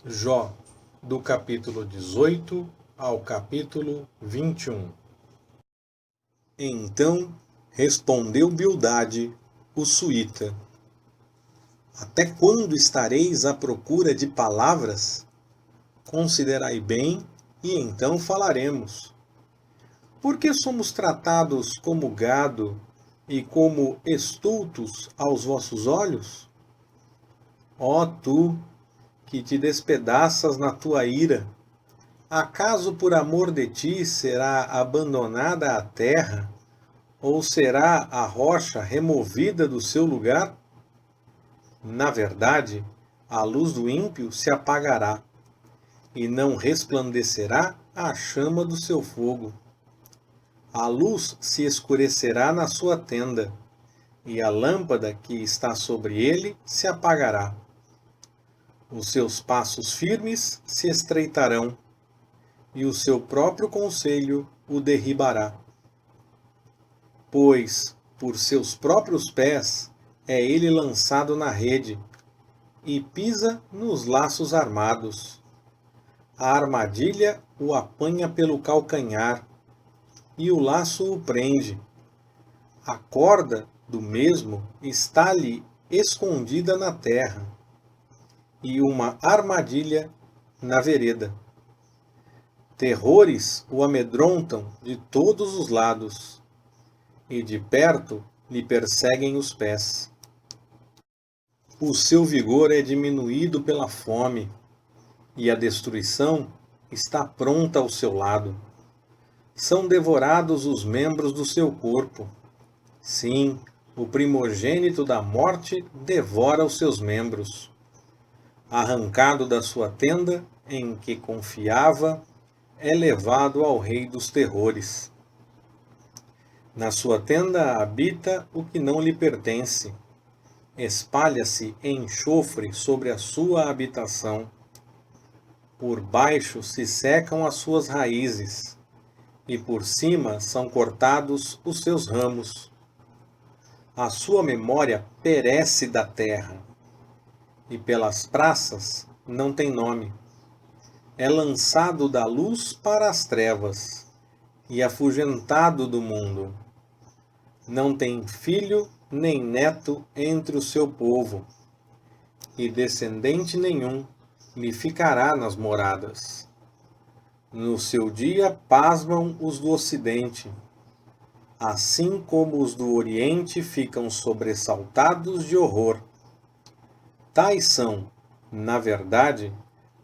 Jó, do capítulo 18 ao capítulo 21. Então respondeu Bildade, o suíta: Até quando estareis à procura de palavras? Considerai bem, e então falaremos. Por que somos tratados como gado e como estultos aos vossos olhos? Ó tu, que te despedaças na tua ira, acaso por amor de ti será abandonada a terra, ou será a rocha removida do seu lugar? Na verdade, a luz do ímpio se apagará, e não resplandecerá a chama do seu fogo. A luz se escurecerá na sua tenda, e a lâmpada que está sobre ele se apagará. Os seus passos firmes se estreitarão, e o seu próprio conselho o derribará. Pois, por seus próprios pés, é ele lançado na rede, e pisa nos laços armados. A armadilha o apanha pelo calcanhar, e o laço o prende. A corda do mesmo está-lhe escondida na terra, e uma armadilha na vereda. Terrores o amedrontam de todos os lados, e de perto lhe perseguem os pés. O seu vigor é diminuído pela fome, e a destruição está pronta ao seu lado. São devorados os membros do seu corpo. Sim, o primogênito da morte devora os seus membros. Arrancado da sua tenda, em que confiava, é levado ao rei dos terrores. Na sua tenda habita o que não lhe pertence. Espalha-se enxofre sobre a sua habitação. Por baixo se secam as suas raízes, e por cima são cortados os seus ramos. A sua memória perece da terra, e pelas praças não tem nome. É lançado da luz para as trevas, e afugentado do mundo. Não tem filho nem neto entre o seu povo, e descendente nenhum lhe ficará nas moradas. No seu dia pasmam os do ocidente, assim como os do oriente ficam sobressaltados de horror. Tais são, na verdade,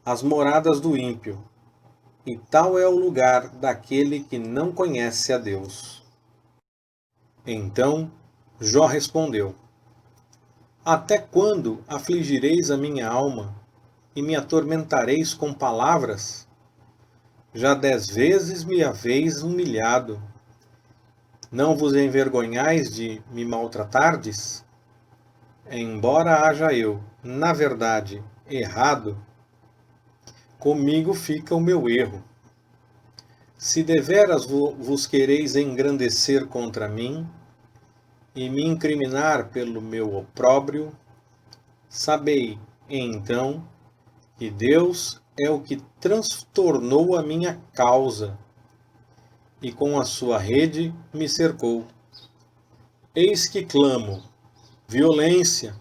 as moradas do ímpio, e tal é o lugar daquele que não conhece a Deus. Então Jó respondeu: Até quando afligireis a minha alma e me atormentareis com palavras? Já 10 vezes me haveis humilhado. Não vos envergonhais de me maltratardes? Embora haja eu, na verdade, errado, comigo fica o meu erro. Se deveras vos quereis engrandecer contra mim e me incriminar pelo meu opróbrio, sabei, então, que Deus é o que transtornou a minha causa, e com a sua rede me cercou. Eis que clamo, violência,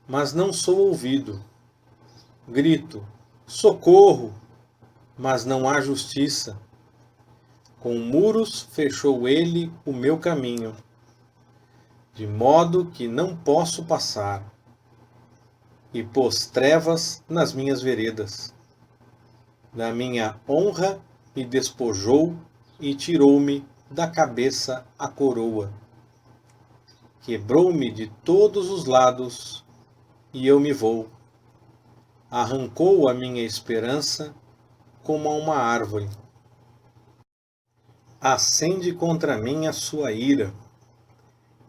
mas não sou ouvido. Grito, socorro, mas não há justiça. Com muros fechou ele o meu caminho, de modo que não posso passar, e pôs trevas nas minhas veredas. Da minha honra me despojou e tirou-me da cabeça a coroa. Quebrou-me de todos os lados, e eu me vou. Arrancou a minha esperança como a uma árvore. Acende contra mim a sua ira,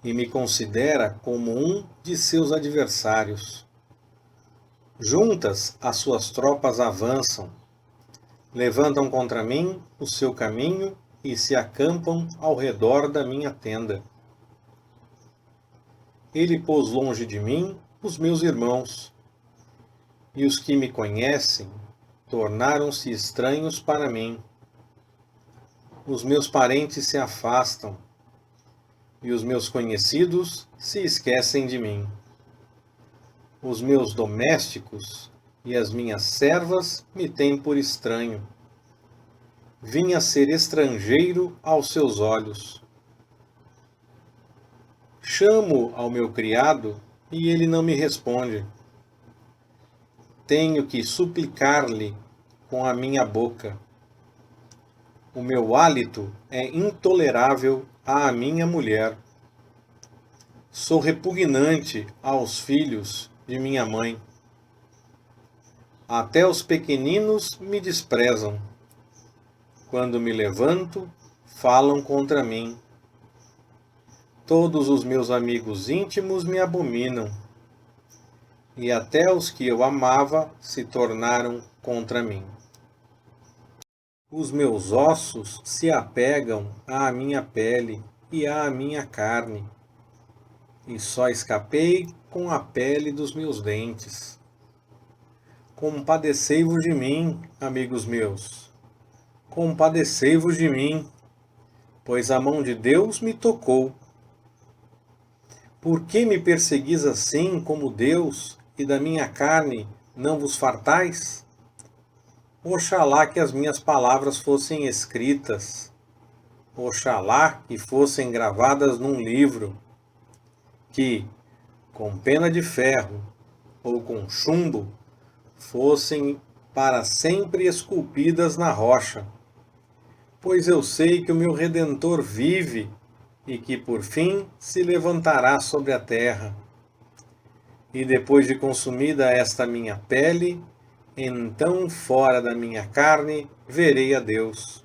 e me considera como um de seus adversários. Juntas as suas tropas avançam, levantam contra mim o seu caminho e se acampam ao redor da minha tenda. Ele pôs longe de mim os meus irmãos, e os que me conhecem tornaram-se estranhos para mim. Os meus parentes se afastam, e os meus conhecidos se esquecem de mim. Os meus domésticos e as minhas servas me têm por estranho. Vim a ser estrangeiro aos seus olhos. Chamo ao meu criado e ele não me responde. Tenho que suplicar-lhe com a minha boca. O meu hálito é intolerável à minha mulher. Sou repugnante aos filhos de minha mãe. Até os pequeninos me desprezam. Quando me levanto, falam contra mim. Todos os meus amigos íntimos me abominam, e até os que eu amava se tornaram contra mim. Os meus ossos se apegam à minha pele e à minha carne, e só escapei com a pele dos meus dentes. Compadecei-vos de mim, amigos meus, compadecei-vos de mim, pois a mão de Deus me tocou. Por que me perseguis assim como Deus, e da minha carne não vos fartais? Oxalá que as minhas palavras fossem escritas, oxalá que fossem gravadas num livro, que, com pena de ferro ou com chumbo, fossem para sempre esculpidas na rocha. Pois eu sei que o meu Redentor vive e que por fim se levantará sobre a terra. E depois de consumida esta minha pele, então fora da minha carne verei a Deus.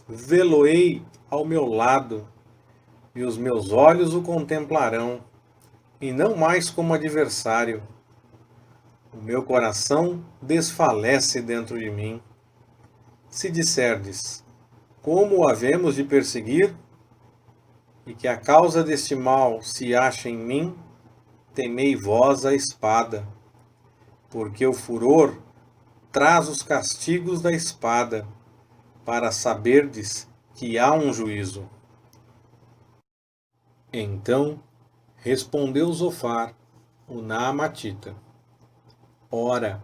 Vê-lo-ei ao meu lado, e os meus olhos o contemplarão, e não mais como adversário. O meu coração desfalece dentro de mim. Se disserdes, como o havemos de perseguir? E que a causa deste mal se acha em mim, temei vós a espada, porque o furor traz os castigos da espada, para saberdes que há um juízo. Então respondeu Zofar, o Naamatita: Ora,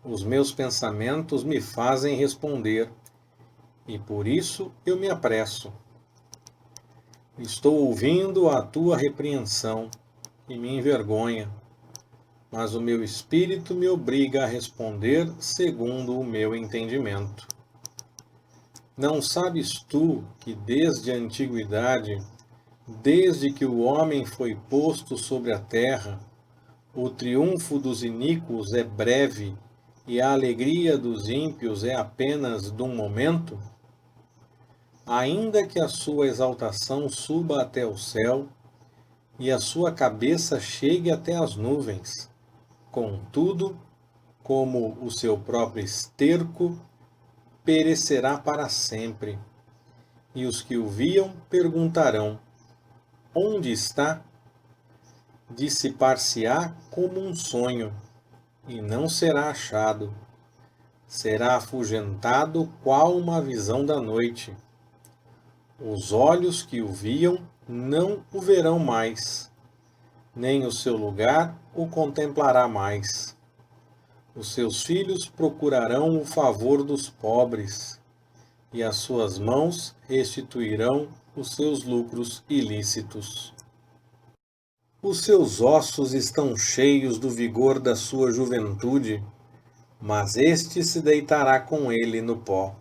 os meus pensamentos me fazem responder, e por isso eu me apresso. Estou ouvindo a tua repreensão, e me envergonha, mas o meu espírito me obriga a responder segundo o meu entendimento. Não sabes tu que desde a antiguidade, desde que o homem foi posto sobre a terra, o triunfo dos iníquos é breve e a alegria dos ímpios é apenas de um momento? Ainda que a sua exaltação suba até o céu e a sua cabeça chegue até as nuvens, contudo, como o seu próprio esterco, perecerá para sempre. E os que o viam perguntarão: onde está? Dissipar-se-á como um sonho, e não será achado. Será afugentado qual uma visão da noite. Os olhos que o viam não o verão mais, nem o seu lugar o contemplará mais. Os seus filhos procurarão o favor dos pobres, e as suas mãos restituirão os seus lucros ilícitos. Os seus ossos estão cheios do vigor da sua juventude, mas este se deitará com ele no pó.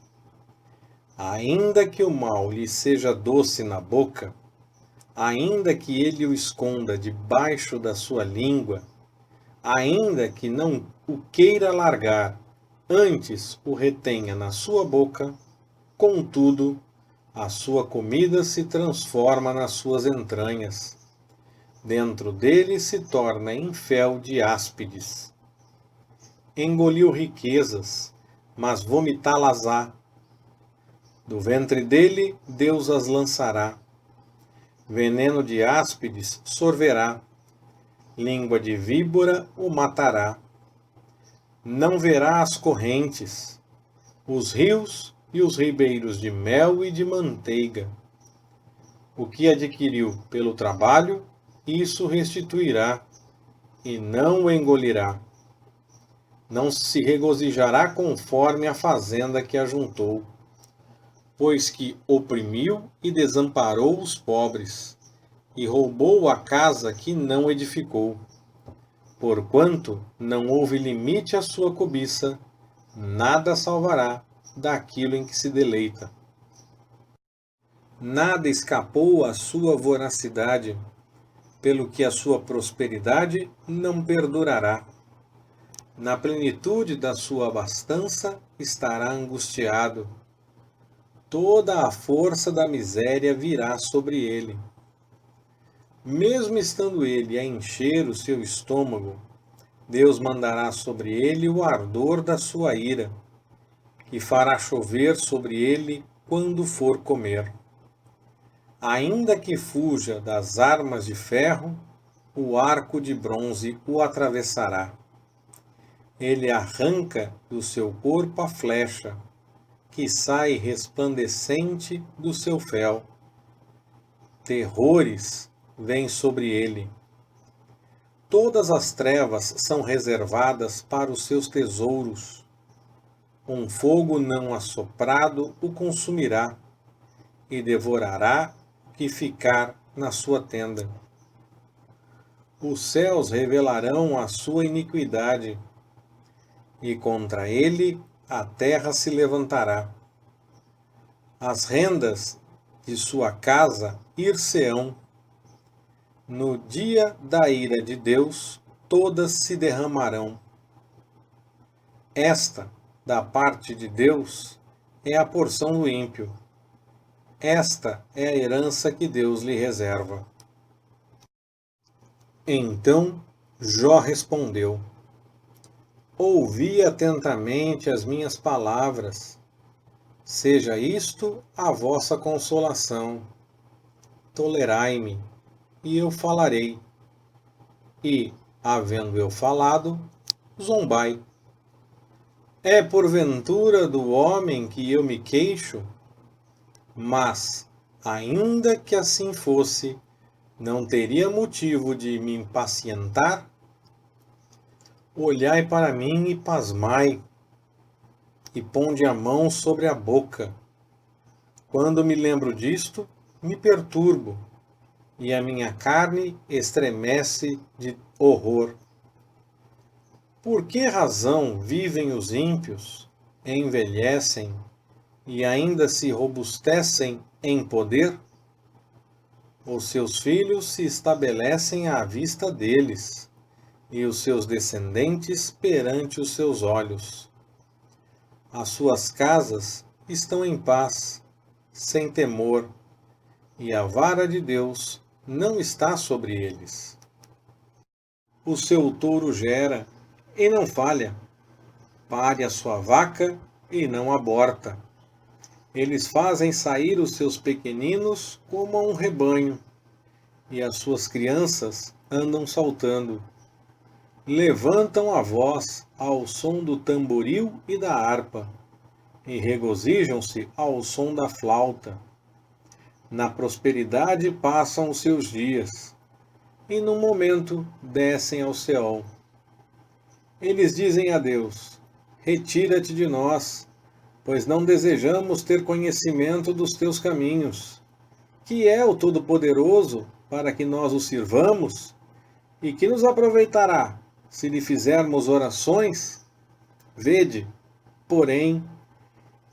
Ainda que o mal lhe seja doce na boca, ainda que ele o esconda debaixo da sua língua, ainda que não o queira largar, antes o retenha na sua boca, contudo, a sua comida se transforma nas suas entranhas. Dentro dele se torna em fel de áspides. Engoliu riquezas, mas vomitá-las-á. Do ventre dele Deus as lançará. Veneno de áspides sorverá. Língua de víbora o matará. não verá as correntes, os rios e os ribeiros de mel e de manteiga. O que adquiriu pelo trabalho, isso restituirá, e não o engolirá. Não se regozijará conforme a fazenda que ajuntou, pois que oprimiu e desamparou os pobres, e roubou a casa que não edificou. Porquanto não houve limite à sua cobiça, nada salvará daquilo em que se deleita. Nada escapou à sua voracidade, pelo que a sua prosperidade não perdurará. Na plenitude da sua abastança estará angustiado. Toda a força da miséria virá sobre ele. Mesmo estando ele a encher o seu estômago, Deus mandará sobre ele o ardor da sua ira, que fará chover sobre ele quando for comer. Ainda que fuja das armas de ferro, o arco de bronze o atravessará. Ele arranca do seu corpo a flecha, que sai resplandecente do seu fel. Terrores vêm sobre ele. Todas as trevas são reservadas para os seus tesouros. Um fogo não assoprado o consumirá, e devorará o que ficar na sua tenda. Os céus revelarão a sua iniquidade, e contra ele a terra se levantará. As rendas de sua casa ir-se-ão. No dia da ira de Deus, todas se derramarão. Esta, da parte de Deus, é a porção do ímpio. Esta é a herança que Deus lhe reserva. Então Jó respondeu: Ouvi atentamente as minhas palavras. Seja isto a vossa consolação. Tolerai-me, e eu falarei. E, havendo eu falado, zombai. É porventura do homem que eu me queixo? Mas, ainda que assim fosse, não teria motivo de me impacientar? Olhai para mim e pasmai, e ponde a mão sobre a boca. Quando me lembro disto, me perturbo, e a minha carne estremece de horror. Por que razão vivem os ímpios, envelhecem e ainda se robustecem em poder? Os seus filhos se estabelecem à vista deles, e os seus descendentes perante os seus olhos. As suas casas estão em paz, sem temor, e a vara de Deus não está sobre eles. O seu touro gera e não falha, pare a sua vaca e não aborta. Eles fazem sair os seus pequeninos como a um rebanho, e as suas crianças andam saltando. Levantam a voz ao som do tamboril e da harpa, e regozijam-se ao som da flauta. Na prosperidade passam os seus dias, e num momento descem ao Seol. Eles dizem a Deus: Retira-te de nós, pois não desejamos ter conhecimento dos teus caminhos. Que é o Todo-Poderoso para que nós o sirvamos? E que nos aproveitará se lhe fizermos orações? Vede, porém,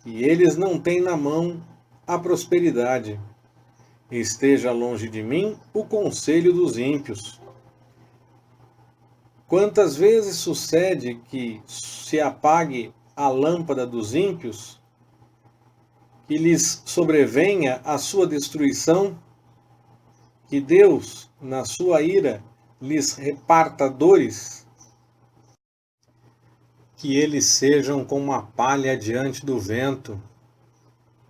que eles não têm na mão a prosperidade. Esteja longe de mim o conselho dos ímpios. Quantas vezes sucede que se apague a lâmpada dos ímpios, que lhes sobrevenha a sua destruição, que Deus, na sua ira, lhes reparta dores, que eles sejam como a palha diante do vento,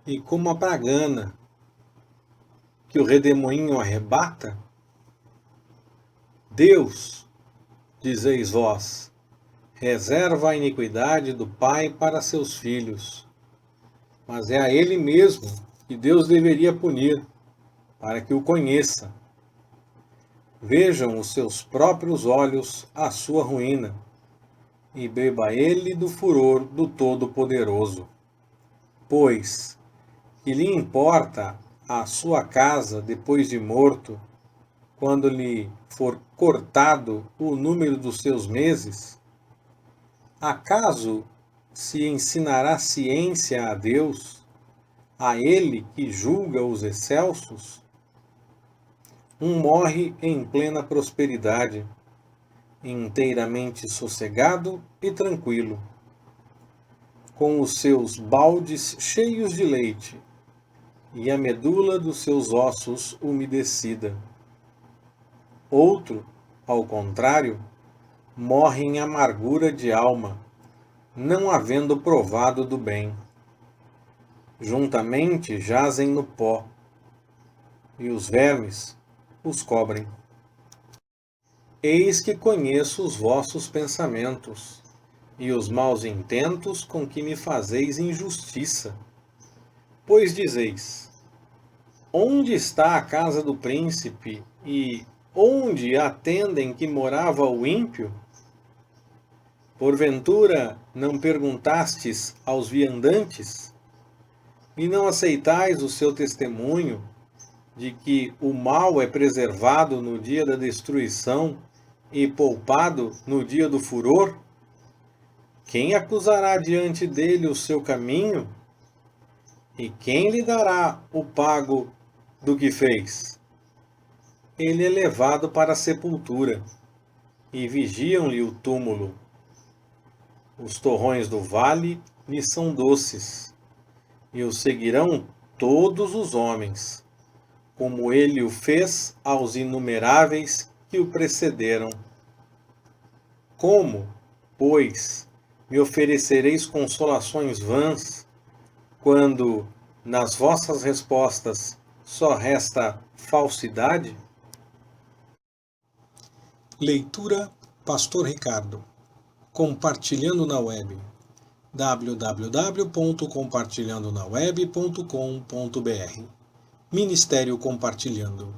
e como a bragana, que o redemoinho arrebata? Deus, dizeis vós, reserva a iniquidade do pai para seus filhos, mas é a ele mesmo que Deus deveria punir, para que o conheça. Vejam os seus próprios olhos a sua ruína, e beba ele do furor do Todo-Poderoso. Pois, que lhe importa a sua casa depois de morto, quando lhe for cortado o número dos seus meses? Acaso se ensinará ciência a Deus, a ele que julga os excelsos? Um morre em plena prosperidade, inteiramente sossegado e tranquilo, com os seus baldes cheios de leite e a medula dos seus ossos umedecida. Outro, ao contrário, morre em amargura de alma, não havendo provado do bem. Juntamente jazem no pó, e os vermes os cobrem. Eis que conheço os vossos pensamentos, e os maus intentos com que me fazeis injustiça. Pois dizeis: onde está a casa do príncipe, e onde a tenda em que morava o ímpio? Porventura não perguntastes aos viandantes, e não aceitais o seu testemunho, de que o mal é preservado no dia da destruição e poupado no dia do furor? Quem acusará diante dele o seu caminho? E quem lhe dará o pago do que fez? Ele é levado para a sepultura, e vigiam-lhe o túmulo. Os torrões do vale lhe são doces, e o seguirão todos os homens, como ele o fez aos inumeráveis que o precederam. Como, pois, me oferecereis consolações vãs, quando nas vossas respostas só resta falsidade? Leitura Pastor Ricardo. Compartilhando na web. www.compartilhandonaweb.com.br. Ministério Compartilhando.